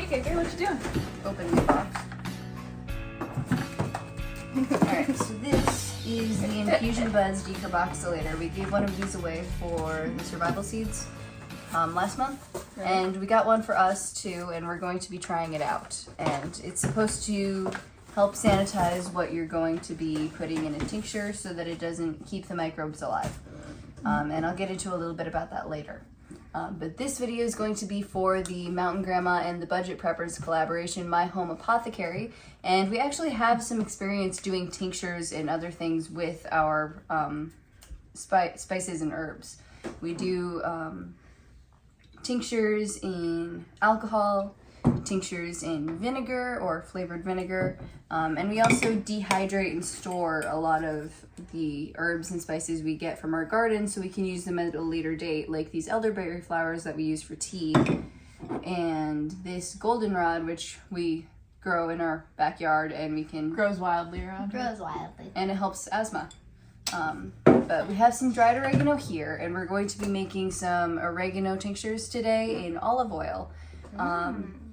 KK, what you doing? Open the box. Alright, so this is the Infusion Buds decarboxylator. We gave one of these away for the survival seeds last month. Right. And we got one for us too, and we're going to be trying it out. And it's supposed to help sanitize what you're going to be putting in a tincture so that it doesn't keep the microbes alive. And I'll get into a little bit about that later. But this video is going to be for the Mountain Grandma and the Budget Preppers collaboration, My Home Apothecary. And we actually have some experience doing tinctures and other things with our spices and herbs. We do tinctures in alcohol, tinctures in vinegar or flavored vinegar, and we also dehydrate and store a lot of the herbs and spices we get from our garden so we can use them at a later date, like these elderberry flowers that we use for tea, and this goldenrod which we grow in our backyard and we can... Grows wildly around here. Grows wildly. And it helps asthma. But we have some dried oregano here, and we're going to be making some oregano tinctures today in olive oil.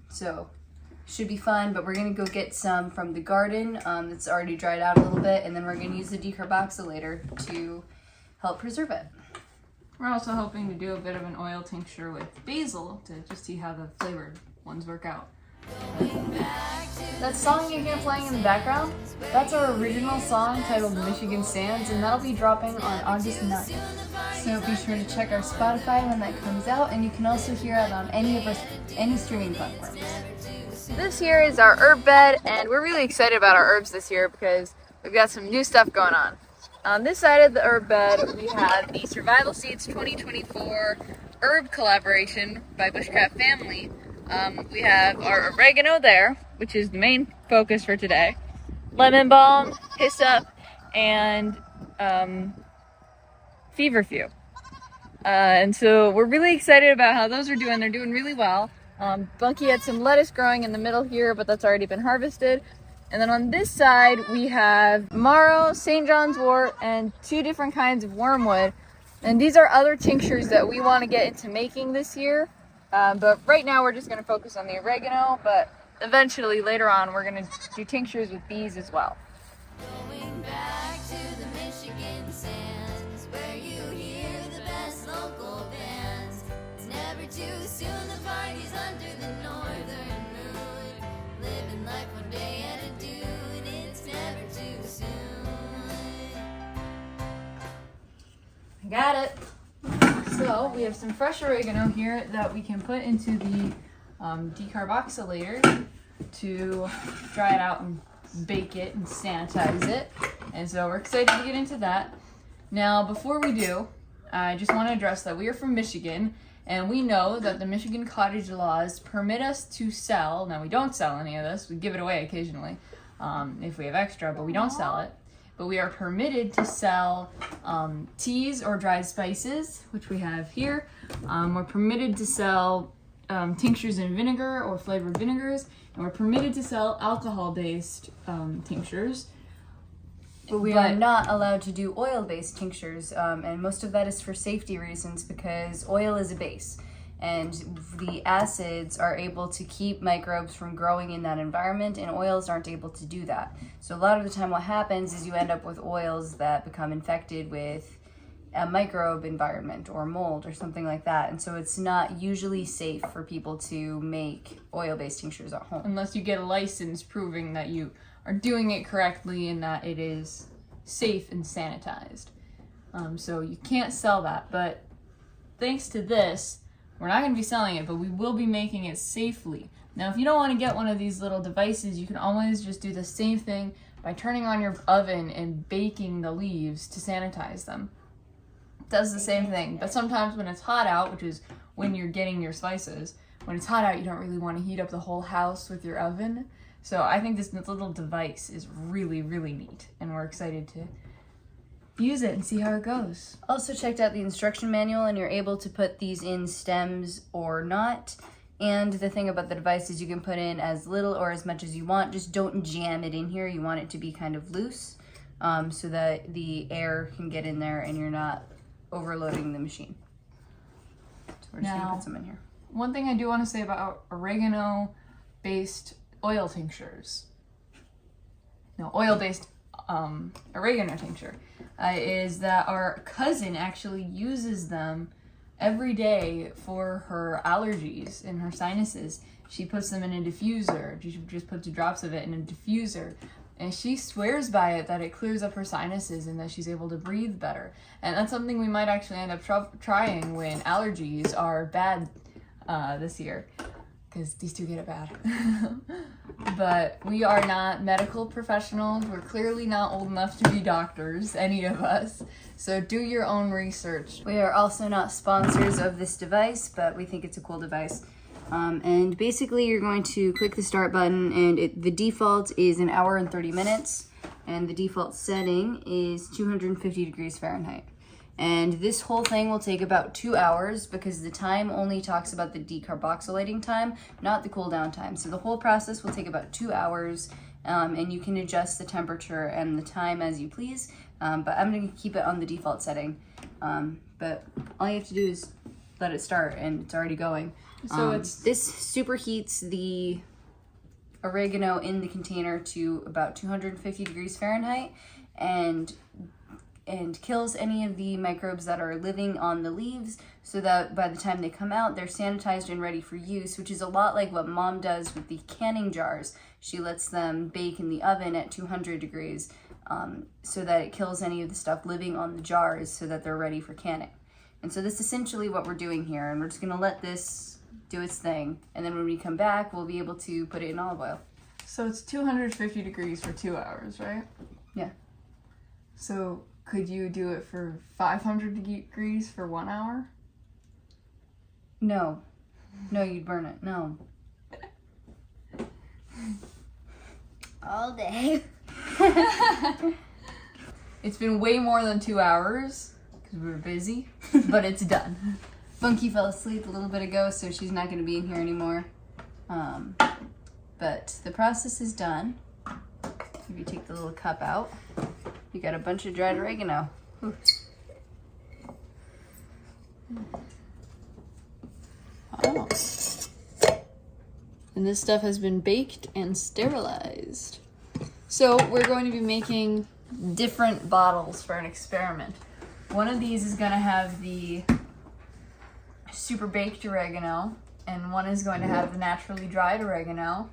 So should be fun, but we're gonna go get some from the garden that's already dried out a little bit, and then we're gonna use the decarboxylator to help preserve it. We're also hoping to do a bit of an oil tincture with basil to just see how the flavored ones work out. That song you hear playing in the background, that's our original song titled Michigan Sands, and that'll be dropping on August 9th. So be sure to check our Spotify when that comes out, and you can also hear it on any streaming platforms. This here is our herb bed, and we're really excited about our herbs this year because we've got some new stuff going on. On this side of the herb bed, we have the Survival Seeds 2024 Herb Collaboration by Bushcraft Family. We have our oregano there, which is the main focus for today, lemon balm, hyssop, and feverfew. And so we're really excited about how those are doing. They're doing really well. Bunky had some lettuce growing in the middle here, but that's already been harvested. And then on this side, we have marrow, St. John's wort, and 2 different kinds of wormwood. And these are other tinctures that we want to get into making this year. But right now we're just going to focus on the oregano, but eventually later on we're going to do tinctures with these as well. Going back to the Michigan sands, where you hear the best local bands. It's never too soon, the party's under the northern moon. Living life one day at a dune, it's never too soon. I got it. So we have some fresh oregano here that we can put into the decarboxylator to dry it out and bake it and sanitize it. And so we're excited to get into that. Now, before we do, I just want to address that we are from Michigan, and we know that the Michigan cottage laws permit us to sell. Now, we don't sell any of this. We give it away occasionally if we have extra, but we don't sell it. But we are permitted to sell teas or dried spices, which we have here. We're permitted to sell tinctures in vinegar or flavored vinegars, and we're permitted to sell alcohol-based tinctures. But we are not allowed to do oil-based tinctures, and most of that is for safety reasons because oil is a base. And the acids are able to keep microbes from growing in that environment, and oils aren't able to do that. So a lot of the time what happens is you end up with oils that become infected with a microbe environment or mold or something like that. And so it's not usually safe for people to make oil-based tinctures at home. Unless you get a license proving that you are doing it correctly and that it is safe and sanitized. So you can't sell that, but thanks to this, we're not going to be selling it, but we will be making it safely. Now, if you don't want to get one of these little devices, you can always just do the same thing by turning on your oven and baking the leaves to sanitize them. It does the same thing, but sometimes when it's hot out, which is when you're getting your spices, when it's hot out, you don't really want to heat up the whole house with your oven. So I think this little device is really, really neat, and we're excited to use it and see how it goes. Also checked out the instruction manual, and you're able to put these in stems or not. And the thing about the device is you can put in as little or as much as you want. Just don't jam it in here. You want it to be kind of loose so that the air can get in there and you're not overloading the machine. So we're just gonna put some in here. One thing I do want to say about oregano, oil-based oil tinctures. No, oil-based oregano tincture. Is that our cousin actually uses them every day for her allergies and her sinuses. She puts them in a diffuser. She just puts drops of it in a diffuser. And she swears by it that it clears up her sinuses and that she's able to breathe better. And that's something we might actually end up trying when allergies are bad this year. Because these two get it bad. But we are not medical professionals. We're clearly not old enough to be doctors, any of us. So do your own research. We are also not sponsors of this device, but we think it's a cool device. And basically you're going to click the start button, and the default is 1 hour and 30 minutes. And the default setting is 250 degrees Fahrenheit. And this whole thing will take about 2 hours because the time only talks about the decarboxylating time, not the cool down time. So the whole process will take about 2 hours, and you can adjust the temperature and the time as you please. But I'm going to keep it on the default setting. But all you have to do is let it start, and it's already going. So this superheats the oregano in the container to about 250 degrees Fahrenheit, and kills any of the microbes that are living on the leaves, so that by the time they come out, they're sanitized and ready for use, which is a lot like what Mom does with the canning jars. She lets them bake in the oven at 200 degrees so that it kills any of the stuff living on the jars so that they're ready for canning. And so this is essentially what we're doing here, and we're just gonna let this do its thing, and then when we come back, we'll be able to put it in olive oil. So it's 250 degrees for 2 hours, right? Yeah. So could you do it for 500 degrees for 1 hour? No. No, you'd burn it. No. All day. It's been way more than 2 hours because we were busy, but it's done. Funky fell asleep a little bit ago, so she's not going to be in here anymore. But the process is done. If you take the little cup out, you got a bunch of dried oregano. Ooh. Oh. And this stuff has been baked and sterilized. So we're going to be making different bottles for an experiment. One of these is going to have the super baked oregano, and one is going to have the naturally dried oregano.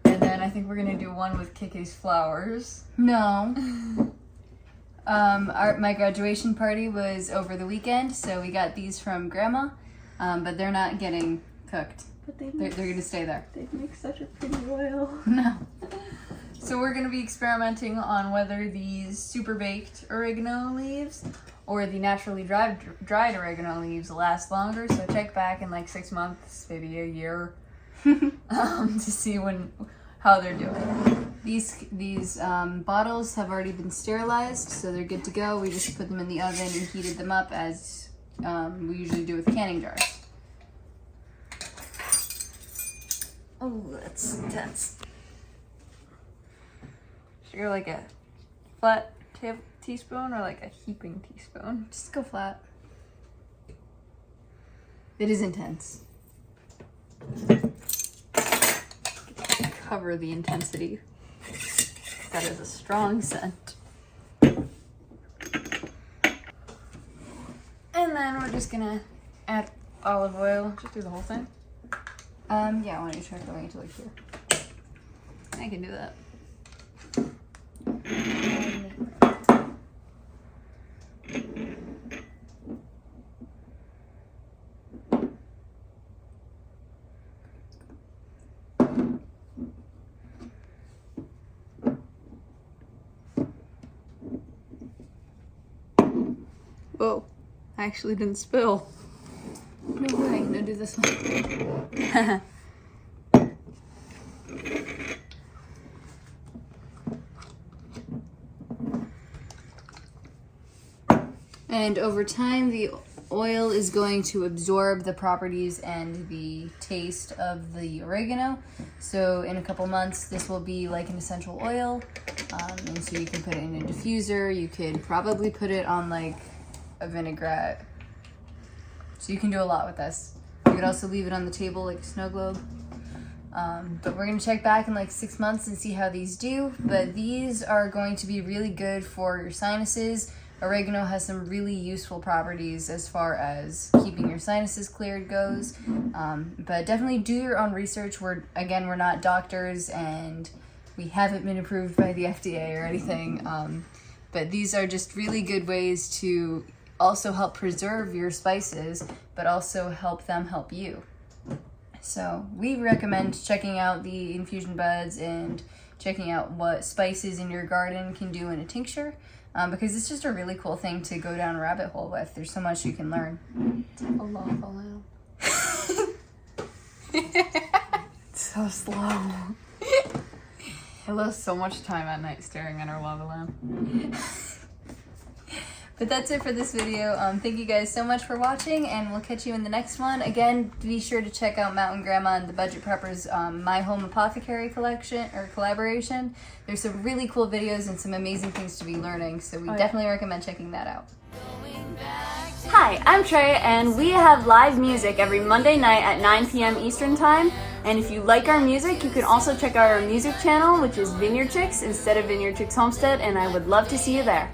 And then I think we're going to do one with Keke's flowers. No. My graduation party was over the weekend, so we got these from Grandma, but they're not getting cooked. But they're going to stay there. They make such a pretty oil. No. So we're going to be experimenting on whether these super baked oregano leaves or the naturally dried oregano leaves last longer. So check back in like 6 months, maybe a year, to see how they're doing. These bottles have already been sterilized, so they're good to go. We just put them in the oven and heated them up as we usually do with canning jars. Oh, that's intense. So you're like a flat teaspoon or like a heaping teaspoon? Just go flat. It is intense. Cover the intensity. That is a strong scent. And then we're just gonna add olive oil. Just do the whole thing. Yeah, why don't you try going into like here? I can do that. Whoa, I actually didn't spill. No way, no, do this one. And over time, the oil is going to absorb the properties and the taste of the oregano. So in a couple months, this will be like an essential oil. And so you can put it in a diffuser. You could probably put it on like a vinaigrette. So you can do a lot with this. You could also leave it on the table like a snow globe. But we're going to check back in like 6 months and see how these do. But these are going to be really good for your sinuses. Oregano has some really useful properties as far as keeping your sinuses cleared goes. But definitely do your own research. We're not doctors and we haven't been approved by the FDA or anything. But these are just really good ways to also help preserve your spices, but also help them help you. So we recommend checking out the infusion buds and checking out what spices in your garden can do in a tincture, because it's just a really cool thing to go down a rabbit hole with. There's so much you can learn. It's like a lava lamp. So slow. I lost so much time at night staring at our lava lamp. But that's it for this video. Thank you guys so much for watching, and we'll catch you in the next one. Again, be sure to check out Mountain Grandma and the Budget Preppers My Home Apothecary collection or collaboration. There's some really cool videos and some amazing things to be learning, so we definitely recommend checking that out. Hi, I'm Trey, and we have live music every Monday night at 9 p.m. Eastern Time. And if you like our music, you can also check out our music channel, which is Vineyard Chicks instead of Vineyard Chicks Homestead, and I would love to see you there.